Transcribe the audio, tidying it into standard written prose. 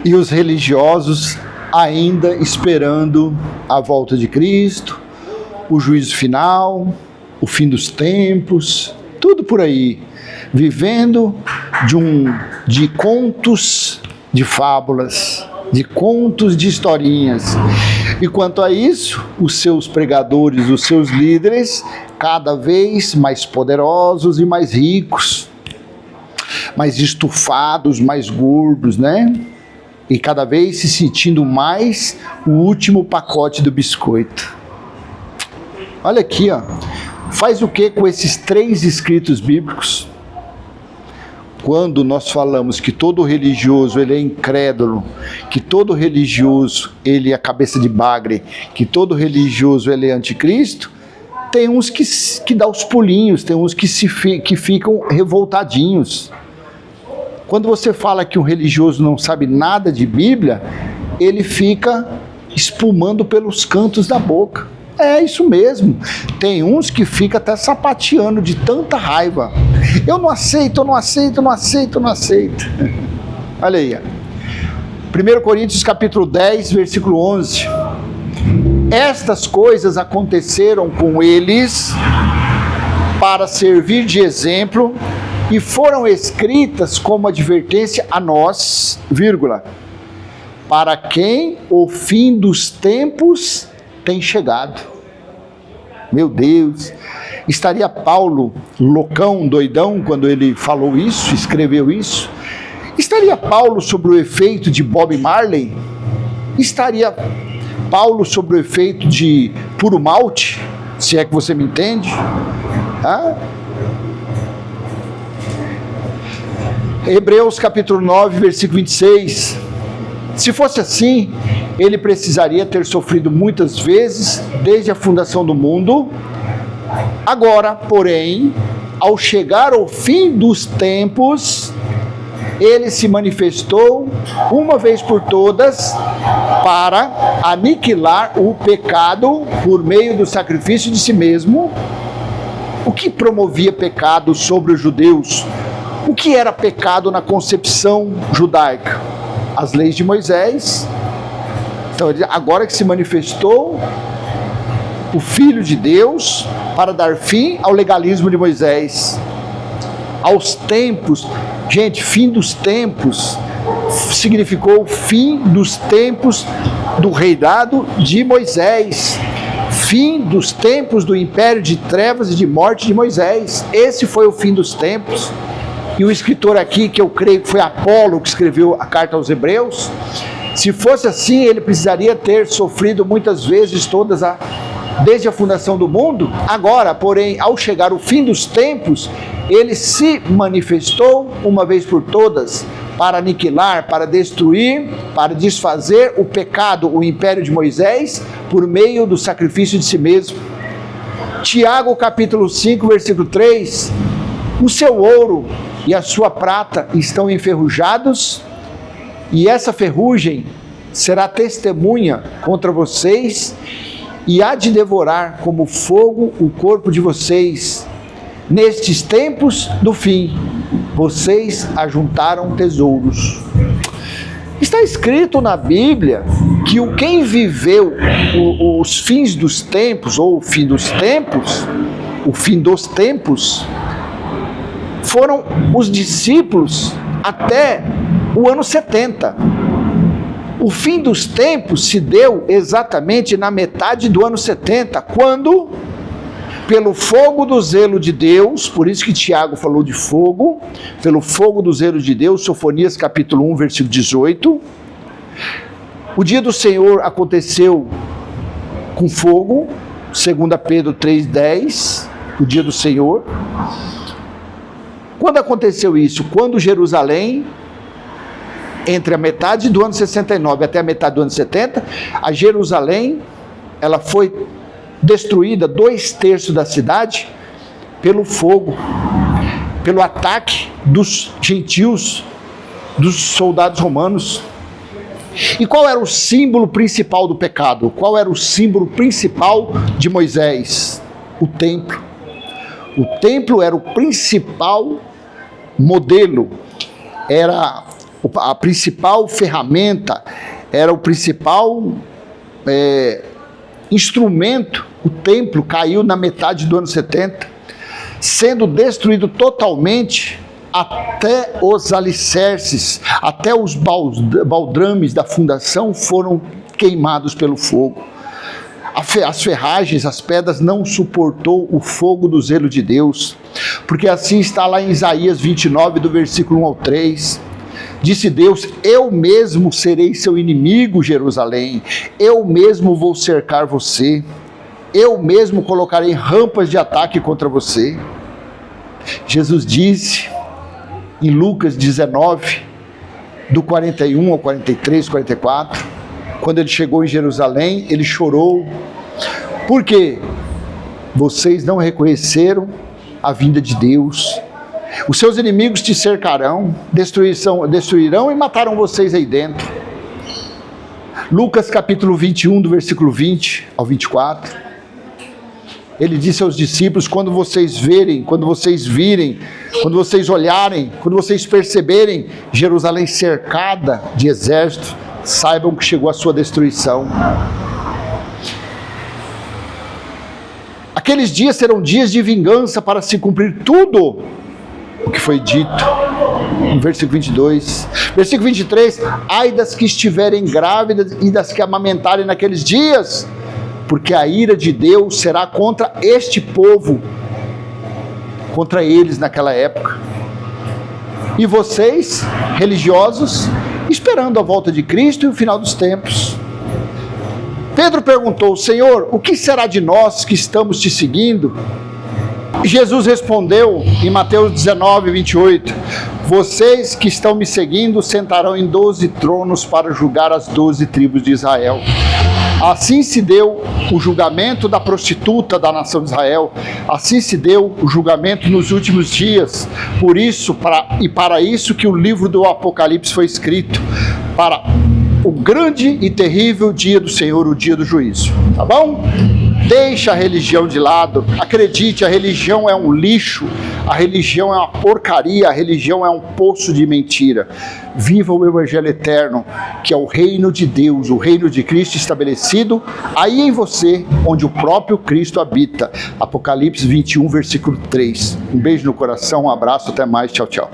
E os religiosos ainda esperando a volta de Cristo, o juízo final, o fim dos tempos, tudo por aí, vivendo de contos, de fábulas, de contos, de historinhas. E quanto a isso, os seus pregadores, os seus líderes, cada vez mais poderosos e mais ricos, mais estufados, mais gordos, né? E cada vez se sentindo mais o último pacote do biscoito. Olha aqui, ó. Faz o que com esses 3 escritos bíblicos? Quando nós falamos que todo religioso ele é incrédulo, que todo religioso ele é cabeça de bagre, que todo religioso ele é anticristo, tem uns que dá os pulinhos, tem uns que ficam revoltadinhos. Quando você fala que um religioso não sabe nada de Bíblia, ele fica espumando pelos cantos da boca. É isso mesmo. Tem uns que ficam até sapateando de tanta raiva. Eu não aceito, eu não aceito, eu não aceito, eu não aceito. Olha aí. 1 Coríntios capítulo 10, versículo 11. Estas coisas aconteceram com eles para servir de exemplo e foram escritas como advertência a nós, vírgula, para quem o fim dos tempos tem chegado. Meu Deus, estaria Paulo loucão, doidão, quando ele falou isso, escreveu isso? Estaria Paulo sob o efeito de Bob Marley? Estaria Paulo sob o efeito de puro malte? Se é que você me entende? Hebreus capítulo 9, versículo 26. Se fosse assim, ele precisaria ter sofrido muitas vezes desde a fundação do mundo. Agora, porém, ao chegar ao fim dos tempos, ele se manifestou uma vez por todas para aniquilar o pecado por meio do sacrifício de si mesmo. O que promovia pecado sobre os judeus? O que era pecado na concepção judaica? As leis de Moisés. Então, agora que se manifestou o Filho de Deus para dar fim ao legalismo de Moisés, aos tempos. Gente, fim dos tempos significou o fim dos tempos do reinado de Moisés, fim dos tempos do império de trevas e de morte de Moisés. Esse foi o fim dos tempos. E o escritor aqui, que eu creio que foi Apolo que escreveu a carta aos Hebreus, se fosse assim, ele precisaria ter sofrido muitas vezes desde a fundação do mundo. Agora, porém, ao chegar o fim dos tempos, ele se manifestou uma vez por todas para aniquilar, para destruir, para desfazer o pecado, o império de Moisés, por meio do sacrifício de si mesmo. Tiago capítulo 5, versículo 3, o seu ouro e a sua prata estão enferrujados, e essa ferrugem será testemunha contra vocês, e há de devorar como fogo o corpo de vocês. Nestes tempos do fim, vocês ajuntaram tesouros. Está escrito na Bíblia que quem viveu os fins dos tempos, ou o fim dos tempos, foram os discípulos até o ano 70. O fim dos tempos se deu exatamente na metade do ano 70, quando, pelo fogo do zelo de Deus, por isso que Tiago falou de fogo, pelo fogo do zelo de Deus, Sofonias capítulo 1, versículo 18, o dia do Senhor aconteceu com fogo, 2 Pedro 3,10, o dia do Senhor. Quando aconteceu isso? Quando Jerusalém, entre a metade do ano 69 até a metade do ano 70, a Jerusalém, ela foi destruída, 2/3 da cidade, pelo fogo, pelo ataque dos gentios, dos soldados romanos. E qual era o símbolo principal do pecado? Qual era o símbolo principal de Moisés? O templo. O templo era o principal modelo, era a principal ferramenta, era o principal instrumento. O templo caiu na metade do ano 70, sendo destruído totalmente, até os alicerces, até os baldrames da fundação foram queimados pelo fogo. As ferragens, as pedras não suportou o fogo do zelo de Deus, porque assim está lá em Isaías 29, do versículo 1 ao 3. Disse Deus: eu mesmo serei seu inimigo, Jerusalém, eu mesmo vou cercar você, eu mesmo colocarei rampas de ataque contra você. Jesus disse em Lucas 19, do 41 ao 43, 44, quando ele chegou em Jerusalém, ele chorou, porque vocês não reconheceram a vinda de Deus. Os seus inimigos te cercarão, destruirão e matarão vocês aí dentro. Lucas capítulo 21, do versículo 20 ao 24. Ele disse aos discípulos: quando vocês virem, quando vocês olharem, quando vocês perceberem Jerusalém cercada de exército, saibam que chegou a sua destruição. Aqueles dias serão dias de vingança, para se cumprir tudo o que foi dito. No versículo 22. Versículo 23. Ai das que estiverem grávidas e das que amamentarem naqueles dias, porque a ira de Deus será contra este povo, contra eles naquela época. E vocês, religiosos, esperando a volta de Cristo e o final dos tempos. Pedro perguntou: Senhor, o que será de nós que estamos te seguindo? Jesus respondeu em Mateus 19, 28, vocês que estão me seguindo sentarão em 12 tronos para julgar as 12 tribos de Israel. Assim se deu o julgamento da prostituta da nação de Israel, assim se deu o julgamento nos últimos dias. Por isso, para isso que o livro do Apocalipse foi escrito, para o grande e terrível dia do Senhor, o dia do juízo. Tá bom? Deixa a religião de lado. Acredite, a religião é um lixo, a religião é uma porcaria, a religião é um poço de mentira. Viva o Evangelho eterno, que é o reino de Deus, o reino de Cristo estabelecido aí em você, onde o próprio Cristo habita. Apocalipse 21, versículo 3. Um beijo no coração, um abraço, até mais, tchau, tchau.